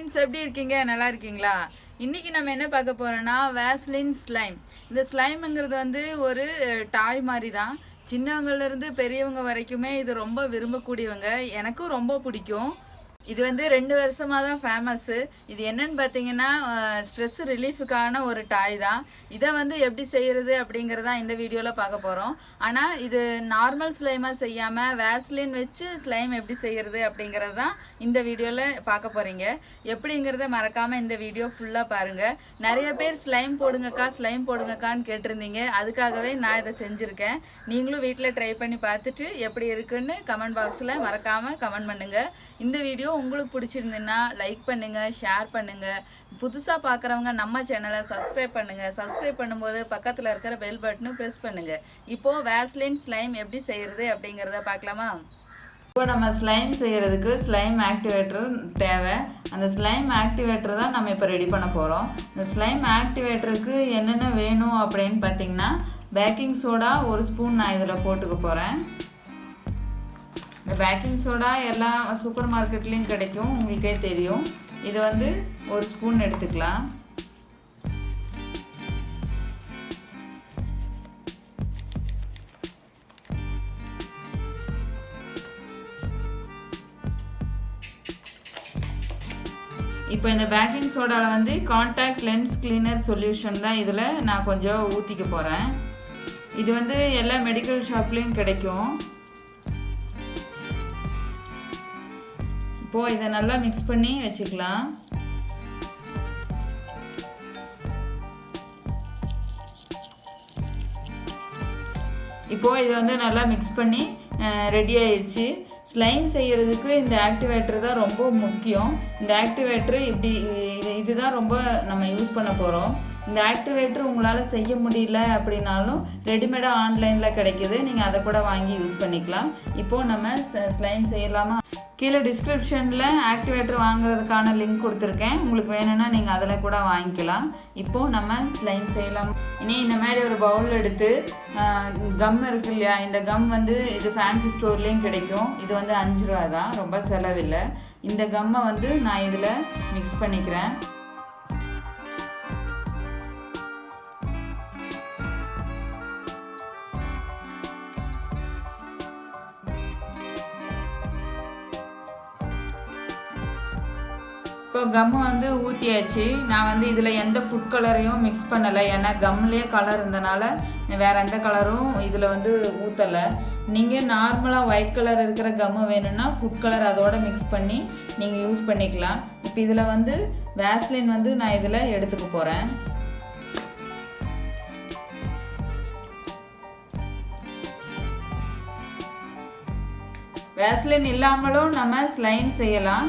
Friends, எப்படி இருக்கீங்க? நல்லா இருக்கீங்களா? இன்னைக்கு நம்ம என்ன பார்க்க போறோம்னா வேஸ்லின் ஸ்லைம். இந்த ஸ்லைம்ங்கிறது வந்து ஒரு டாய் மாதிரி தான். சின்னவங்கல இருந்து பெரியவங்க வரைக்குமே இது ரொம்ப விரும்பக்கூடியவங்க. எனக்கும் ரொம்ப பிடிக்கும். இது வந்து 2 வருஷமாக தான் ஃபேமஸ்ஸு. இது என்னன்னு பார்த்தீங்கன்னா ஸ்ட்ரெஸ் ரிலீஃபுக்கான ஒரு டாய் தான். இதை வந்து எப்படி செய்கிறது அப்படிங்கிறதா இந்த வீடியோவில் பார்க்க போகிறோம். ஆனால் இது நார்மல் ஸ்லைமாக செய்யாமல் வேஸ்லின் வச்சு ஸ்லைம் எப்படி செய்கிறது அப்படிங்கிறது தான் இந்த வீடியோவில் பார்க்க போகிறீங்க. எப்படிங்கிறத மறக்காமல் இந்த வீடியோ ஃபுல்லாக பாருங்கள். நிறைய பேர் ஸ்லைம் போடுங்கக்கான்னு கேட்டிருந்தீங்க. அதுக்காகவே நான் இதை செஞ்சுருக்கேன். நீங்களும் வீட்டில் ட்ரை பண்ணி பார்த்துட்டு எப்படி இருக்குன்னு கமெண்ட் பாக்ஸில் மறக்காமல் கமெண்ட் பண்ணுங்கள். இந்த வீடியோ உங்களுக்கு பிடிச்சிருந்துன்னா லைக் பண்ணுங்கள், ஷேர் பண்ணுங்கள். புதுசாக பார்க்குறவங்க நம்ம சேனலை சப்ஸ்கிரைப் பண்ணுங்கள். சப்ஸ்கிரைப் பண்ணும்போது பக்கத்தில் இருக்கிற பெல் பட்டனும் ப்ரெஸ் பண்ணுங்கள். இப்போது வேஸ்லின் ஸ்லைம் எப்படி செய்கிறது அப்படிங்கிறத பார்க்கலாமா? இப்போ நம்ம ஸ்லைம் செய்கிறதுக்கு ஸ்லைம் ஆக்டிவேட்டர் தேவை. அந்த ஸ்லைம் ஆக்டிவேட்டர் தான் நம்ம இப்போ ரெடி பண்ண போகிறோம். இந்த ஸ்லைம் ஆக்டிவேட்டருக்கு என்னென்ன வேணும் அப்படின்னு பார்த்தீங்கன்னா, பேக்கிங் சோடா 1 ஸ்பூன் நான் இதில் போட்டுக்க போகிறேன். இந்த பேக்கிங் சோடா எல்லா சூப்பர் மார்க்கெட்லேயும் கிடைக்கும், உங்களுக்கே தெரியும். இது வந்து 1 ஸ்பூன் எடுத்துக்கலாம். இப்போ இந்த பேக்கிங் சோடாவில் வந்து கான்டாக்ட் லென்ஸ் கிளீனர் சொல்யூஷன் தான் இதில் நான் கொஞ்சம் ஊற்றிக்க போகிறேன். இது வந்து எல்லா மெடிக்கல் ஷாப்லேயும் கிடைக்கும். இப்போது இதை நல்லா மிக்ஸ் பண்ணி வச்சுக்கலாம். இப்போது இதை வந்து நல்லா மிக்ஸ் பண்ணி ரெடி ஆயிடுச்சு. ஸ்லைம் செய்கிறதுக்கு இந்த ஆக்டிவேட்டர் தான் ரொம்ப முக்கியம். இந்த ஆக்டிவேட்டர் இதுதான் ரொம்ப நம்ம யூஸ் பண்ண போகிறோம். இந்த ஆக்டிவேட்டர் உங்களால் செய்ய முடியல அப்படின்னாலும் ரெடிமேடாக ஆன்லைனில் கிடைக்கிது, நீங்கள் அதை கூட வாங்கி யூஸ் பண்ணிக்கலாம். இப்போது நம்ம ஸ்லைம் செய்யலாமா? கீழே டிஸ்கிரிப்ஷனில் ஆக்டிவேட்டர் வாங்குறதுக்கான லிங்க் கொடுத்துருக்கேன். உங்களுக்கு வேணும்னா நீங்கள் அதில் கூட வாங்கிக்கலாம். இப்போது நம்ம ஸ்லைம் செய்யலாம். இனி இந்த மாதிரி ஒரு பவுல் எடுத்து கம் இருக்கு இல்லையா, இந்த கம் வந்து இது ஃபேன்சி ஸ்டோர்லேயும் கிடைக்கும். இது வந்து 5 ரூபா தான், ரொம்ப செலவில்லை. இந்த கம்மை வந்து நான் இதில் மிக்ஸ் பண்ணிக்கிறேன். இப்போ கம்மு வந்து ஊற்றியாச்சு. நான் வந்து இதில் எந்த ஃபுட் கலரையும் மிக்ஸ் பண்ணலை, ஏன்னா கம்லேயே கலர் இருந்தனால வேறு எந்த கலரும் இதில் வந்து ஊற்றலை. நீங்கள் நார்மலாக ஒயிட் கலர் இருக்கிற கம்மு வேணும்னா ஃபுட் கலர் அதோடு மிக்ஸ் பண்ணி நீங்கள் யூஸ் பண்ணிக்கலாம். இப்போ இதில் வந்து வேஸ்லின் வந்து நான் இதில் எடுத்துக்க போகிறேன். வேஸ்லின் இல்லாமலும் நம்ம ஸ்லைம் செய்யலாம்.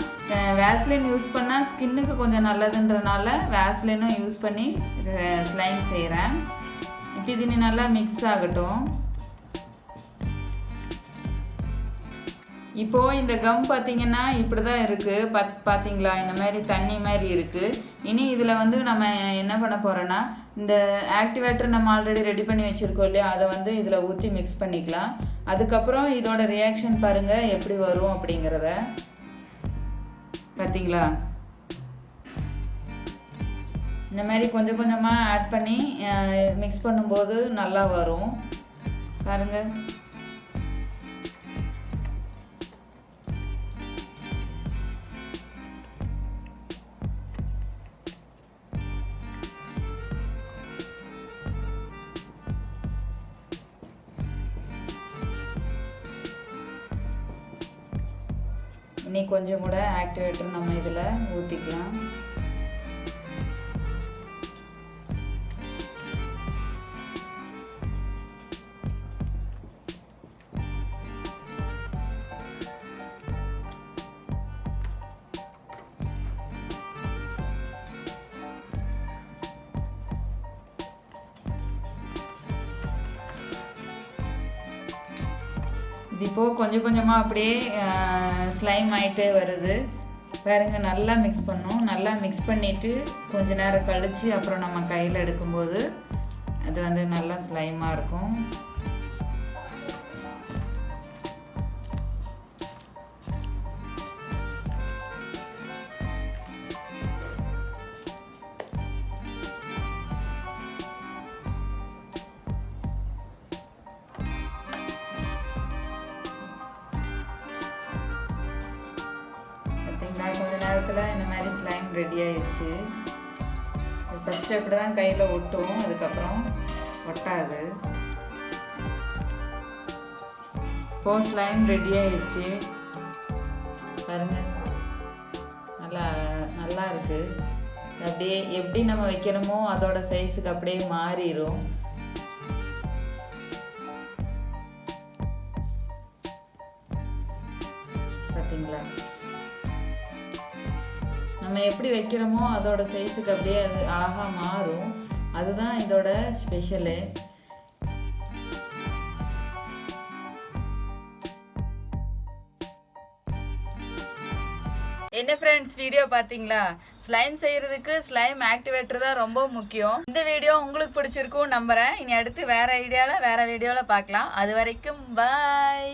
வேஸ்லின் யூஸ் பண்ணால் ஸ்கின்னுக்கு கொஞ்சம் நல்லதுன்றனால வேஸ்லினும் யூஸ் பண்ணி ஸ்லைம் செய்கிறேன். இப்போ இது நல்லா மிக்ஸ் ஆகட்டும். இப்போது இந்த கம் பார்த்திங்கன்னா இப்படி தான் இருக்குது. பார்த்தீங்களா, இந்த மாதிரி தண்ணி மாதிரி இருக்குது. இனி இதில் வந்து நம்ம என்ன பண்ண போகிறோன்னா, இந்த ஆக்டிவேட்டர் நம்ம ஆல்ரெடி ரெடி பண்ணி வச்சுருக்கோம் இல்லையா, அதை வந்து இதில் ஊற்றி மிக்ஸ் பண்ணிக்கலாம். அதுக்கப்புறம் இதோட ரியாக்ஷன் பாருங்கள் எப்படி வரும் அப்படிங்கிறத. பார்த்தீங்களா, இந்த மாதிரி கொஞ்சம் கொஞ்சமாக ஆட் பண்ணி மிக்ஸ் பண்ணும்போது நல்லா வரும் பாருங்கள். இனி கொஞ்சம் கூட ஆக்டிவேட்டர் நம்ம இதில் ஊற்றிக்கலாம். இது இப்போது கொஞ்சம் கொஞ்சமாக அப்படியே ஸ்லைம் ஆகிட்டே வருது பாருங்கள். நல்லா மிக்ஸ் பண்ணணும். நல்லா மிக்ஸ் பண்ணிவிட்டு கொஞ்ச நேரம் கழித்து அப்புறம் நம்ம கையில் எடுக்கும்போது அது வந்து நல்லா ஸ்லைமாக இருக்கும். நேரத்தில் இந்த மாதிரி ஸ்லைம் ரெடி ஆயிடுச்சு. ஃபஸ்ட்டு அப்படி தான் கையில் ஒட்டும், அதுக்கப்புறம் ஒட்டாது. இப்போ ஸ்லைம் ரெடி ஆயிடுச்சு பாருங்கள், நல்லா இருக்குது. அப்படியே எப்படி நம்ம வைக்கிறோமோ அதோட சைஸுக்கு அப்படியே மாறிடும். பார்த்தீங்களா, நம்ம எப்படி வைக்கிறோமோ அதோட சைஸுக்கு அப்படியே அது அழகாக மாறும். அதுதான் இதோட ஸ்பெஷலு. என்ன ஃப்ரெண்ட்ஸ், வீடியோ பார்த்தீங்களா? ஸ்லைம் செய்யறதுக்கு ஸ்லைம் ஆக்டிவேட்டர் தான் ரொம்ப முக்கியம். இந்த வீடியோ உங்களுக்கு பிடிச்சிருக்கும் நம்புறேன். இனி அடுத்து வேற வீடியோவில் பார்க்கலாம். அது வரைக்கும் பாய்.